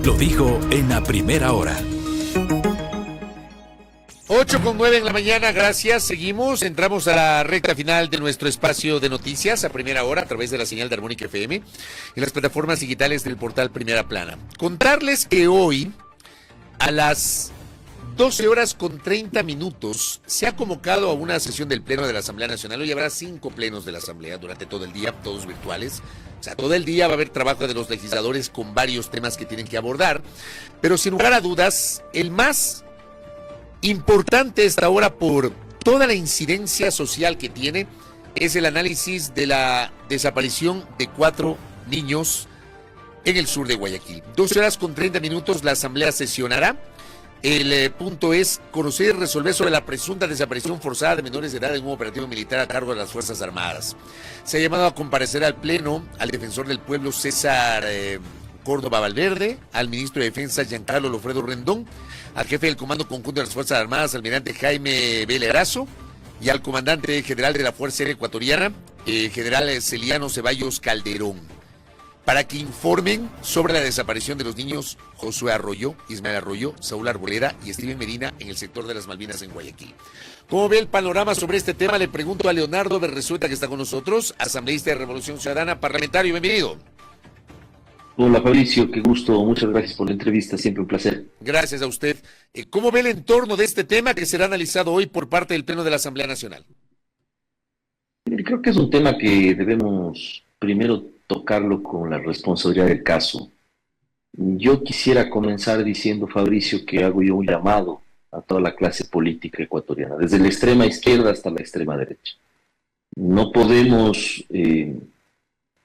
Lo dijo en la primera hora. 8:09 en la mañana, gracias. Seguimos, entramos a la recta final de nuestro espacio de noticias a primera hora a través de la señal de Armónica FM y las plataformas digitales del portal Primera Plana. Contarles que hoy a las 12:30 se ha convocado a una sesión del Pleno de la Asamblea Nacional. Hoy habrá 5 plenos de la Asamblea durante todo el día, todos virtuales. O sea, todo el día va a haber trabajo de los legisladores con varios temas que tienen que abordar. Pero sin lugar a dudas, el más importante esta hora por toda la incidencia social que tiene es el análisis de la desaparición de 4 niños en el sur de Guayaquil. 12:30 la asamblea sesionará. El punto es conocer y resolver sobre la presunta desaparición forzada de menores de edad en un operativo militar a cargo de las Fuerzas Armadas. Se ha llamado a comparecer al Pleno al defensor del pueblo César Córdoba Valverde, al ministro de Defensa Giancarlo Lofredo Rendón, al jefe del Comando Conjunto de las Fuerzas Armadas, almirante Jaime B. Lerazo, y al comandante general de la Fuerza Aérea Ecuatoriana, general Celiano Ceballos Calderón, para que informen sobre la desaparición de los niños Josué Arroyo, Ismael Arroyo, Saúl Arboleda y Steven Medina en el sector de las Malvinas en Guayaquil. ¿Cómo ve el panorama sobre este tema? Le pregunto a Leonardo Berresueta, que está con nosotros, asambleísta de Revolución Ciudadana, parlamentario. Bienvenido. Hola Fabricio, qué gusto, muchas gracias por la entrevista, siempre un placer. Gracias a usted. ¿Cómo ve el entorno de este tema que será analizado hoy por parte del Pleno de la Asamblea Nacional? Creo que es un tema que debemos primero tocarlo con la responsabilidad del caso. Yo quisiera comenzar diciendo, Fabricio, que hago yo un llamado a toda la clase política ecuatoriana, desde la extrema izquierda hasta la extrema derecha. No podemos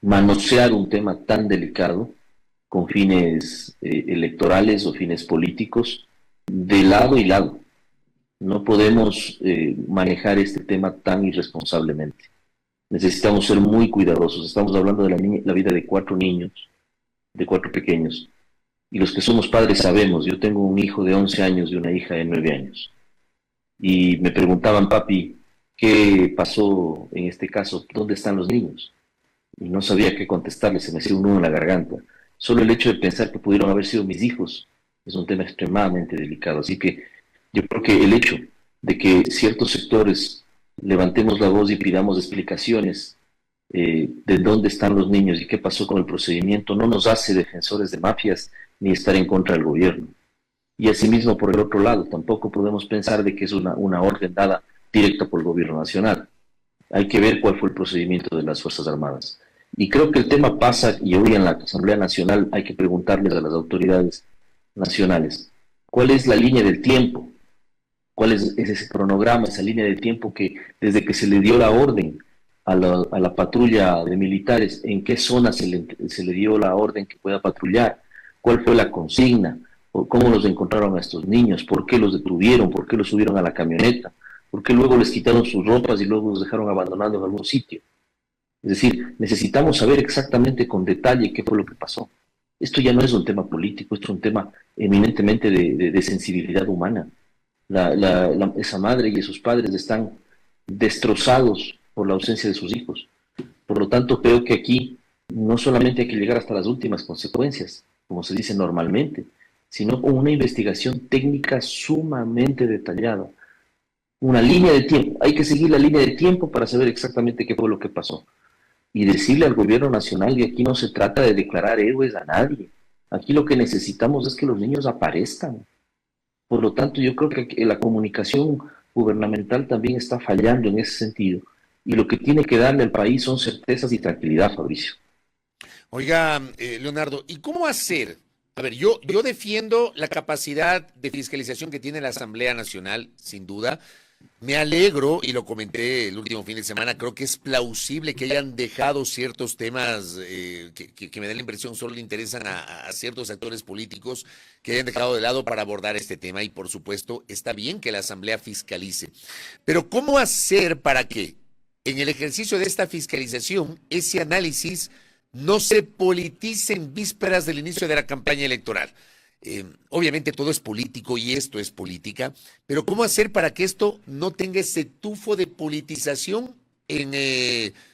manosear un tema tan delicado con fines electorales o fines políticos de lado y lado. No podemos manejar este tema tan irresponsablemente. Necesitamos ser muy cuidadosos. Estamos hablando de la vida de 4 niños, de 4 pequeños. Y los que somos padres sabemos, yo tengo un hijo de 11 años y una hija de 9 años. Y me preguntaban, papi, ¿qué pasó en este caso? ¿Dónde están los niños? Y no sabía qué contestarles, se me hacía un nudo en la garganta. Solo el hecho de pensar que pudieron haber sido mis hijos es un tema extremadamente delicado. Así que yo creo que el hecho de que ciertos sectores levantemos la voz y pidamos explicaciones de dónde están los niños y qué pasó con el procedimiento no nos hace defensores de mafias ni estar en contra del gobierno. Y asimismo, por el otro lado, tampoco podemos pensar de que es una orden dada directa por el gobierno nacional. Hay que ver cuál fue el procedimiento de las Fuerzas Armadas. Y creo que el tema pasa, y hoy en la Asamblea Nacional hay que preguntarles a las autoridades nacionales, ¿cuál es la línea del tiempo? ¿Cuál es ese cronograma, esa línea de tiempo que desde que se le dio la orden a la patrulla de militares, en qué zona se le dio la orden que pueda patrullar? ¿Cuál fue la consigna? ¿Cómo los encontraron a estos niños? ¿Por qué los detuvieron? ¿Por qué los subieron a la camioneta? ¿Por qué luego les quitaron sus ropas y luego los dejaron abandonados en algún sitio? Es decir, necesitamos saber exactamente con detalle qué fue lo que pasó. Esto ya no es un tema político, esto es un tema eminentemente de sensibilidad humana. Esa madre y esos padres están destrozados por la ausencia de sus hijos. Por lo tanto, creo que aquí no solamente hay que llegar hasta las últimas consecuencias, como se dice normalmente, sino con una investigación técnica sumamente detallada. Una línea de tiempo. Hay que seguir la línea de tiempo para saber exactamente qué fue lo que pasó. Y decirle al gobierno nacional que aquí no se trata de declarar héroes a nadie. Aquí lo que necesitamos es que los niños aparezcan. Por lo tanto, yo creo que la comunicación gubernamental también está fallando en ese sentido. Y lo que tiene que darle al país son certezas y tranquilidad, Fabricio. Oiga, Leonardo, ¿y cómo hacer? A ver, yo defiendo la capacidad de fiscalización que tiene la Asamblea Nacional, sin duda. Me alegro, y lo comenté el último fin de semana, creo que es plausible que hayan dejado ciertos temas que me da la impresión solo le interesan a ciertos actores políticos, que hayan dejado de lado para abordar este tema, y por supuesto está bien que la Asamblea fiscalice. Pero ¿cómo hacer para que en el ejercicio de esta fiscalización ese análisis no se politice en vísperas del inicio de la campaña electoral? Obviamente todo es político y esto es política, pero ¿cómo hacer para que esto no tenga ese tufo de politización en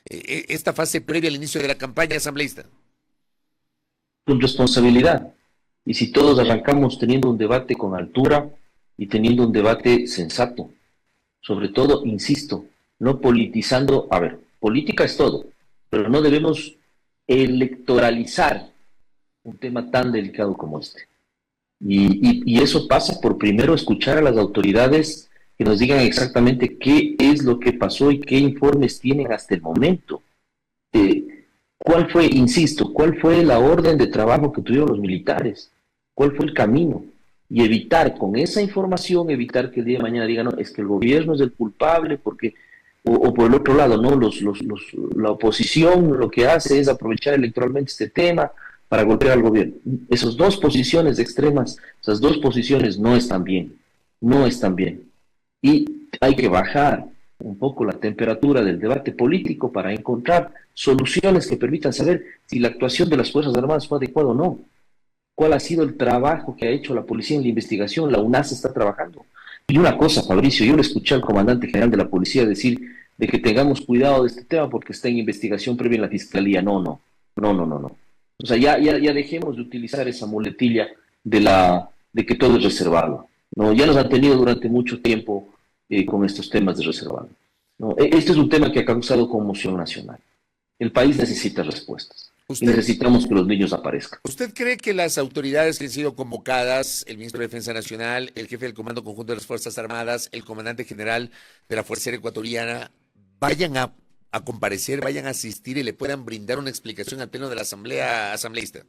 esta fase previa al inicio de la campaña asambleísta? Con responsabilidad y si todos arrancamos teniendo un debate con altura y teniendo un debate sensato, sobre todo, insisto, no politizando, a ver, política es todo, pero no debemos electoralizar un tema tan delicado como este. Y eso pasa por primero escuchar a las autoridades que nos digan exactamente qué es lo que pasó y qué informes tienen hasta el momento. ¿Cuál fue, insisto, cuál fue la orden de trabajo que tuvieron los militares? ¿Cuál fue el camino? Y evitar con esa información, evitar que el día de mañana digan, no, es que el gobierno es el culpable, porque, o por el otro lado, no, la oposición lo que hace es aprovechar electoralmente este tema para golpear al gobierno. Esas dos posiciones extremas, esas dos posiciones no están bien, no están bien. Y hay que bajar un poco la temperatura del debate político para encontrar soluciones que permitan saber si la actuación de las Fuerzas Armadas fue adecuada o no. ¿Cuál ha sido el trabajo que ha hecho la policía en la investigación? La UNAS está trabajando. Y una cosa, Fabricio, yo le escuché al comandante general de la policía decir de que tengamos cuidado de este tema porque está en investigación previa en la fiscalía. No. O sea, ya dejemos de utilizar esa muletilla de que todo es reservado. No, ya nos han tenido durante mucho tiempo con estos temas de reservado. No, este es un tema que ha causado conmoción nacional. El país necesita respuestas. Y necesitamos que los niños aparezcan. ¿Usted cree que las autoridades que han sido convocadas, el ministro de Defensa Nacional, el jefe del Comando Conjunto de las Fuerzas Armadas, el comandante general de la Fuerza Aérea Ecuatoriana, vayan a comparecer, vayan a asistir y le puedan brindar una explicación al pleno de la Asamblea asambleísta?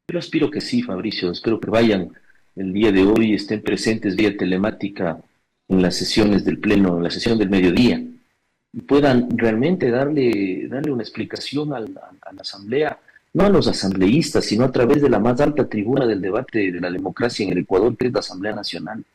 Yo aspiro que sí, Fabricio. Espero que vayan el día de hoy, estén presentes vía telemática en las sesiones del pleno, en la sesión del mediodía, y puedan realmente darle una explicación a la Asamblea, no a los asambleístas, sino a través de la más alta tribuna del debate de la democracia en el Ecuador, que es la Asamblea Nacional.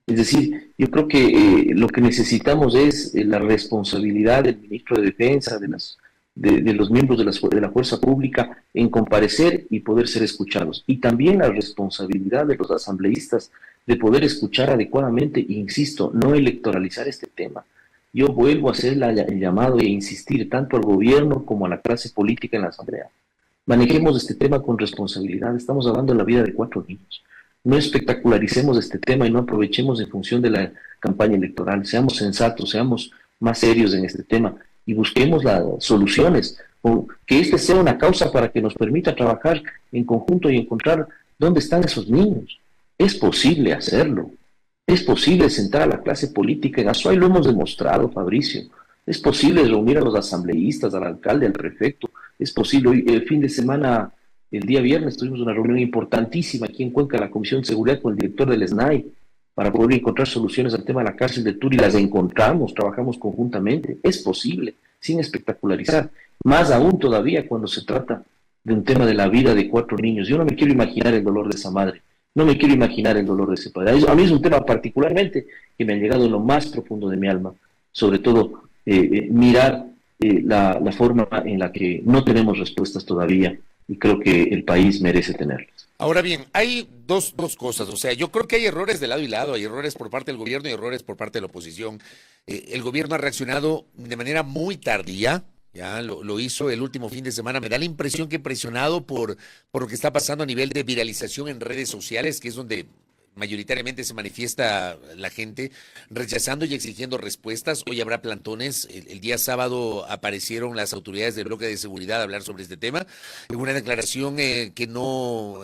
Es decir, yo creo que lo que necesitamos es la responsabilidad del ministro de Defensa, de los miembros de la fuerza pública en comparecer y poder ser escuchados. Y también la responsabilidad de los asambleístas de poder escuchar adecuadamente, e insisto, no electoralizar este tema. Yo vuelvo a hacer el llamado e insistir tanto al gobierno como a la clase política en la Asamblea. Manejemos este tema con responsabilidad. Estamos hablando de la vida de 4 niños. No espectacularicemos este tema y no aprovechemos en función de la campaña electoral. Seamos sensatos, seamos más serios en este tema y busquemos las soluciones. Que este sea una causa para que nos permita trabajar en conjunto y encontrar dónde están esos niños. Es posible hacerlo. Es posible sentar a la clase política. En Azuay lo hemos demostrado, Fabricio. Es posible reunir a los asambleístas, al alcalde, al prefecto. Es posible. Hoy, el fin de semana, el día viernes, tuvimos una reunión importantísima aquí en Cuenca, en la Comisión de Seguridad, con el director del SNAI, para poder encontrar soluciones al tema de la cárcel de Turi. Las encontramos, trabajamos conjuntamente. Es posible, sin espectacularizar. Más aún todavía cuando se trata de un tema de la vida de 4 niños. Yo no me quiero imaginar el dolor de esa madre. No me quiero imaginar el dolor de ese padre. A mí es un tema particularmente que me ha llegado en lo más profundo de mi alma. Sobre todo, mirar la forma en la que no tenemos respuestas todavía, y creo que el país merece tenerlas. Ahora bien, hay dos cosas. O sea, yo creo que hay errores de lado y lado. Hay errores por parte del gobierno y errores por parte de la oposición. El gobierno ha reaccionado de manera muy tardía. Ya lo hizo el último fin de semana. Me da la impresión que presionado por lo que está pasando a nivel de viralización en redes sociales, que es donde mayoritariamente se manifiesta la gente rechazando y exigiendo respuestas. Hoy habrá plantones. El día sábado aparecieron las autoridades del bloque de seguridad a hablar sobre este tema. Una declaración que no,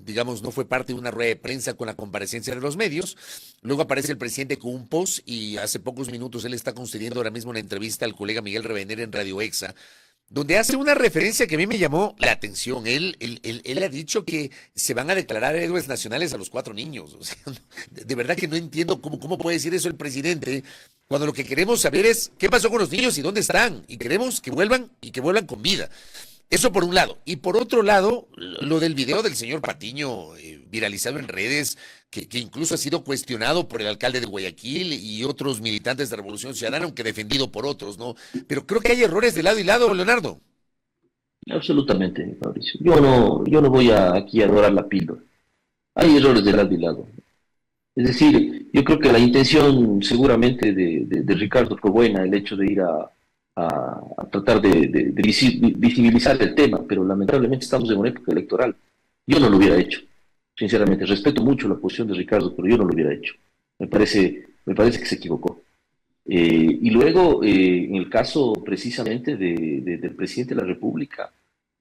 digamos, no fue parte de una rueda de prensa con la comparecencia de los medios. Luego aparece el presidente con un post y hace pocos minutos él está concediendo ahora mismo una entrevista al colega Miguel Revener en Radio Exa, donde hace una referencia que a mí me llamó la atención. Él ha dicho que se van a declarar héroes nacionales a los 4 niños. O sea, de verdad que no entiendo cómo puede decir eso el presidente, cuando lo que queremos saber es qué pasó con los niños y dónde están. Y queremos que vuelvan y que vuelvan con vida. Eso por un lado. Y por otro lado, lo del video del señor Patiño viralizado en redes, que incluso ha sido cuestionado por el alcalde de Guayaquil y otros militantes de Revolución Ciudadana, aunque defendido por otros, ¿no? Pero creo que hay errores de lado y lado, Leonardo. Absolutamente, Fabricio. Yo no voy aquí a dorar la píldora. Hay errores de lado y lado. Es decir, yo creo que la intención seguramente de Ricardo fue buena, el hecho de ir a tratar de visibilizar el tema, pero lamentablemente estamos en una época electoral Yo no lo hubiera hecho. Sinceramente, respeto mucho la posición de Ricardo, pero yo no lo hubiera hecho. Me parece que se equivocó. Y luego, en el caso precisamente del presidente de la República,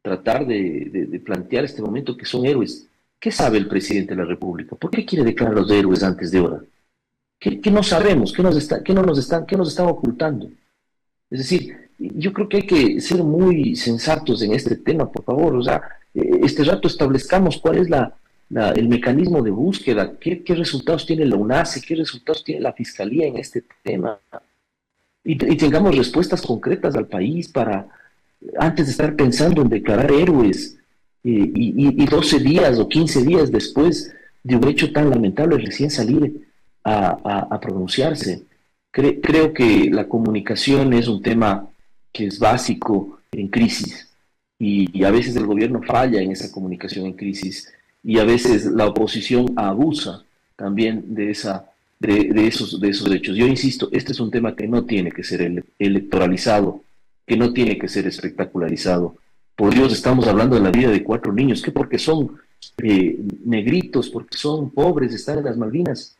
tratar de plantear este momento que son héroes. ¿Qué sabe el presidente de la República? ¿Por qué quiere declararlos de héroes antes de hora? ¿Qué no sabemos? ¿Qué nos están ocultando? Es decir, yo creo que hay que ser muy sensatos en este tema, por favor. O sea, este rato establezcamos cuál es el mecanismo de búsqueda, qué resultados tiene la UNACE, qué resultados tiene la Fiscalía en este tema, y tengamos respuestas concretas al país para, antes de estar pensando en declarar héroes, y 12 días o 15 días después de un hecho tan lamentable recién salir a pronunciarse. Creo que la comunicación es un tema que es básico en crisis, y a veces el gobierno falla en esa comunicación en crisis, y a veces la oposición abusa también de esos hechos. Yo insisto, este es un tema que no tiene que ser electoralizado, que no tiene que ser espectacularizado. Por Dios, estamos hablando de la vida de 4 niños, que porque son negritos, porque son pobres, están en las Malvinas,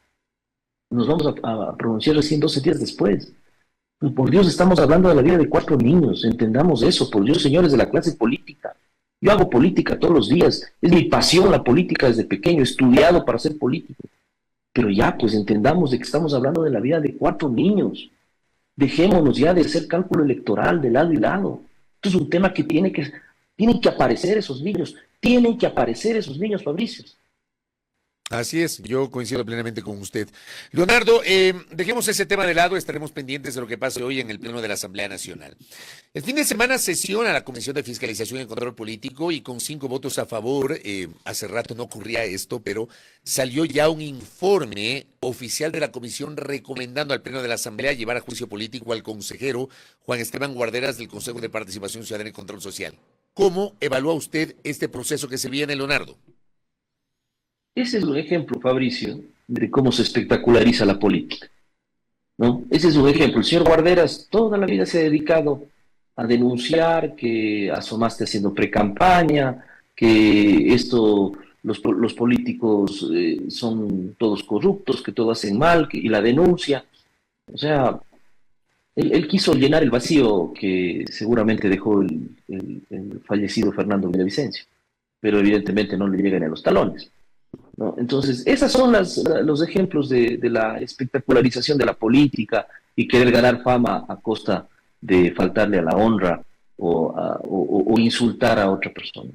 nos vamos a pronunciar recién 12 días después. Por Dios, estamos hablando de la vida de 4 niños, entendamos eso, por Dios, señores de la clase política. Yo hago política todos los días, es mi pasión la política desde pequeño, he estudiado para ser político. Pero ya, pues entendamos de que estamos hablando de la vida de 4 niños. Dejémonos ya de hacer cálculo electoral de lado y lado. Esto es un tema que tienen que aparecer esos niños. Tienen que aparecer esos niños, Fabricio. Así es, yo coincido plenamente con usted. Leonardo, dejemos ese tema de lado, estaremos pendientes de lo que pase hoy en el Pleno de la Asamblea Nacional. El fin de semana sesiona la Comisión de Fiscalización y Control Político y con 5 votos a favor, hace rato no ocurría esto, pero salió ya un informe oficial de la comisión recomendando al Pleno de la Asamblea llevar a juicio político al consejero Juan Esteban Guarderas del Consejo de Participación Ciudadana y Control Social. ¿Cómo evalúa usted este proceso que se viene, Leonardo? Ese es un ejemplo, Fabricio, de cómo se espectaculariza la política, ¿no? Ese es un ejemplo. El señor Guarderas toda la vida se ha dedicado a denunciar que asomaste haciendo precampaña, que los políticos son todos corruptos, que todo hacen mal, y la denuncia. O sea, él quiso llenar el vacío que seguramente dejó el fallecido Fernando Villavicencio, pero evidentemente no le llegan a los talones, ¿no? Entonces, esos son los ejemplos de la espectacularización de la política y querer ganar fama a costa de faltarle a la honra o insultar a otra persona.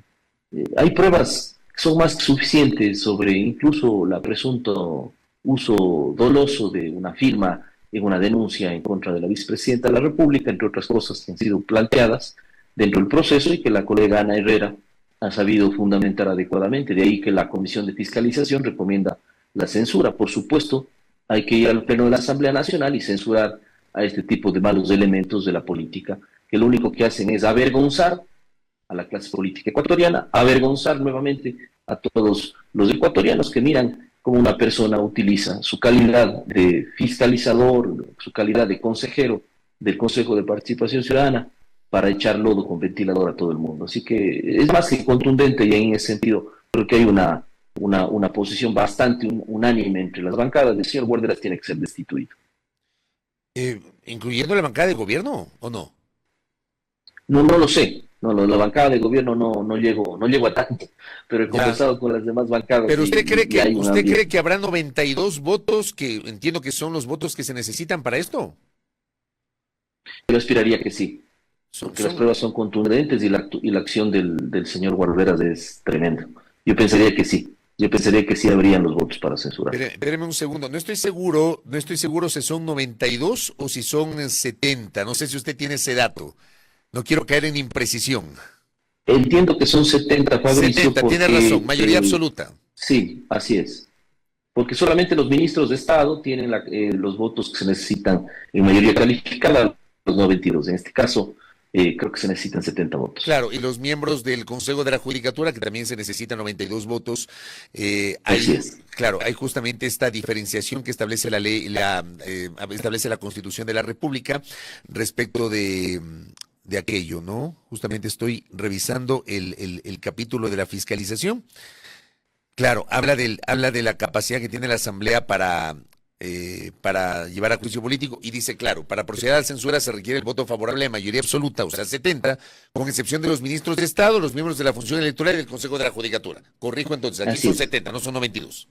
Hay pruebas que son más que suficientes sobre incluso el presunto uso doloso de una firma en una denuncia en contra de la vicepresidenta de la República, entre otras cosas que han sido planteadas dentro del proceso y que la colega Ana Herrera ha sabido fundamentar adecuadamente. De ahí que la Comisión de Fiscalización recomienda la censura. Por supuesto, hay que ir al Pleno de la Asamblea Nacional y censurar a este tipo de malos elementos de la política, que lo único que hacen es avergonzar a la clase política ecuatoriana, avergonzar nuevamente a todos los ecuatorianos que miran cómo una persona utiliza su calidad de fiscalizador, su calidad de consejero del Consejo de Participación Ciudadana para echar lodo con ventilador a todo el mundo. Así que es más que contundente, y en ese sentido creo que hay una posición bastante unánime entre las bancadas. El señor Guarderas tiene que ser destituido. ¿Incluyendo la bancada de gobierno o no? No lo sé. No, la bancada de gobierno no llego a tanto, pero he conversado con las demás bancadas. Pero usted cree que habrá 92 votos, que entiendo que son los votos que se necesitan para esto. Yo esperaría que sí, porque las pruebas son contundentes y la acción del señor Guarderas es tremenda. Yo pensaría que sí. Yo pensaría que sí habrían los votos para censurar. Espéreme un segundo, no estoy seguro si son 92 o si son 70. No sé si usted tiene ese dato. No quiero caer en imprecisión. Entiendo que son 70, Fabricio. 70, tiene razón, mayoría absoluta. Sí, así es. Porque solamente los ministros de Estado tienen los votos que se necesitan en mayoría calificada, los 92. En este caso, creo que se necesitan 70 votos. Claro, y los miembros del Consejo de la Judicatura, que también se necesitan 92 votos. Así es. Claro, hay justamente esta diferenciación que establece la ley, establece la Constitución de la República respecto de de aquello, ¿no? Justamente estoy revisando el capítulo de la fiscalización. Claro, habla de la capacidad que tiene la Asamblea para llevar a juicio político y dice, claro, para proceder a la censura se requiere el voto favorable de mayoría absoluta, o sea, 70, con excepción de los ministros de Estado, los miembros de la función electoral y del Consejo de la Judicatura. Corrijo entonces, aquí Así son es. 70, no son 92.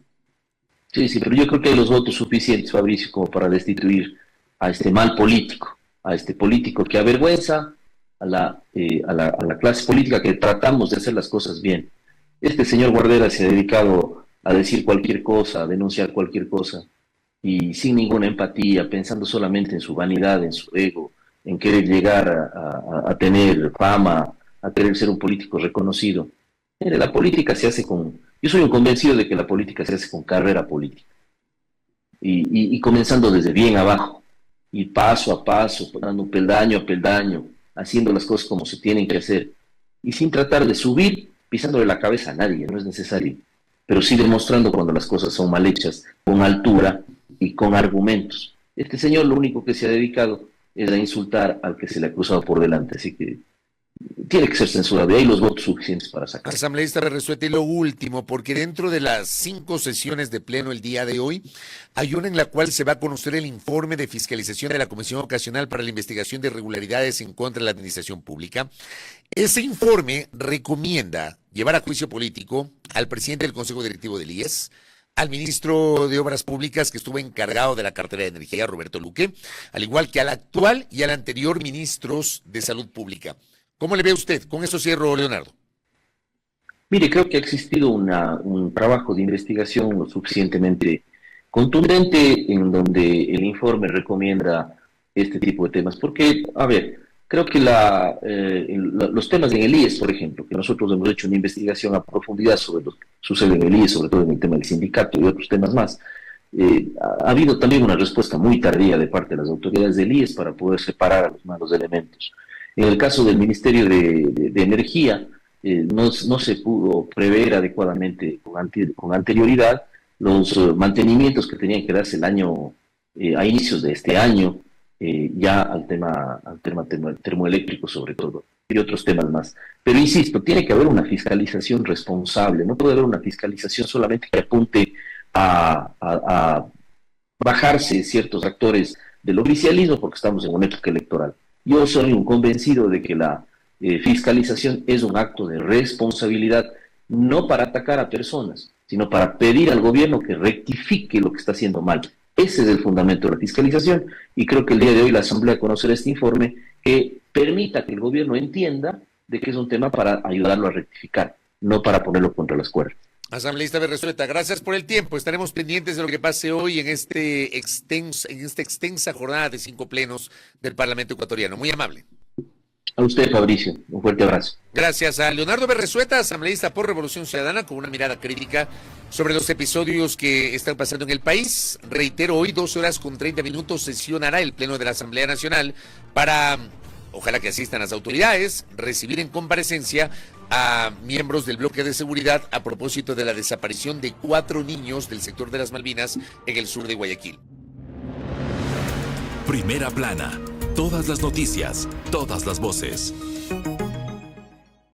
Sí, pero yo creo que hay los votos suficientes, Fabricio, como para destituir a este mal político, a este político que avergüenza a la clase política que tratamos de hacer las cosas bien. Este señor Guardera se ha dedicado a decir cualquier cosa, a denunciar cualquier cosa, y sin ninguna empatía, pensando solamente en su vanidad, en su ego, en querer llegar a tener fama, a querer ser un político reconocido. Mire, la política se hace con... Yo soy un convencido de que la política se hace con carrera política, y comenzando desde bien abajo, y paso a paso, dando peldaño a peldaño, haciendo las cosas como se tienen que hacer, y sin tratar de subir pisándole la cabeza a nadie, no es necesario, pero sí demostrando cuando las cosas son mal hechas, con altura y con argumentos. Este señor lo único que se ha dedicado es a insultar al que se le ha cruzado por delante, así que tiene que ser censurado, y hay los votos suficientes para sacar. Asambleísta Berresueta, y lo último, porque dentro de las 5 sesiones de pleno el día de hoy, hay una en la cual se va a conocer el informe de fiscalización de la Comisión Ocasional para la Investigación de Irregularidades en contra de la Administración Pública. Ese informe recomienda llevar a juicio político al presidente del Consejo Directivo del IES, al ministro de Obras Públicas que estuvo encargado de la cartera de energía, Roberto Luque, al igual que al actual y al anterior ministros de Salud Pública. ¿Cómo le ve usted? Con eso cierro, Leonardo. Mire, creo que ha existido un trabajo de investigación lo suficientemente contundente en donde el informe recomienda este tipo de temas. Porque, a ver, creo que los temas en el IES, por ejemplo, que nosotros hemos hecho una investigación a profundidad sobre lo que sucede en el IES, sobre todo en el tema del sindicato y otros temas más, ha habido también una respuesta muy tardía de parte de las autoridades del IES para poder separar a los malos elementos. En el caso del Ministerio de Energía, no se pudo prever adecuadamente con anterioridad los mantenimientos que tenían que darse a inicios de este año, ya al tema termoeléctrico sobre todo, y otros temas más. Pero insisto, tiene que haber una fiscalización responsable, no puede haber una fiscalización solamente que apunte a bajarse ciertos actores del oficialismo porque estamos en una época electoral. Yo soy un convencido de que la fiscalización es un acto de responsabilidad, no para atacar a personas, sino para pedir al gobierno que rectifique lo que está haciendo mal. Ese es el fundamento de la fiscalización, y creo que el día de hoy la Asamblea conocerá este informe que permita que el gobierno entienda de que es un tema para ayudarlo a rectificar, no para ponerlo contra las cuerdas. Asambleísta Berresueta, gracias por el tiempo. Estaremos pendientes de lo que pase hoy en esta extensa jornada de 5 plenos del Parlamento ecuatoriano. Muy amable. A usted, Fabricio, un fuerte abrazo. Gracias a Leonardo Berresueta, asambleísta por Revolución Ciudadana, con una mirada crítica sobre los episodios que están pasando en el país. Reitero, hoy 12 horas con 30 minutos sesionará el Pleno de la Asamblea Nacional para, ojalá que asistan las autoridades, recibir en comparecencia a miembros del bloque de seguridad a propósito de la desaparición de 4 niños del sector de las Malvinas en el sur de Guayaquil. Primera plana. Todas las noticias, todas las voces.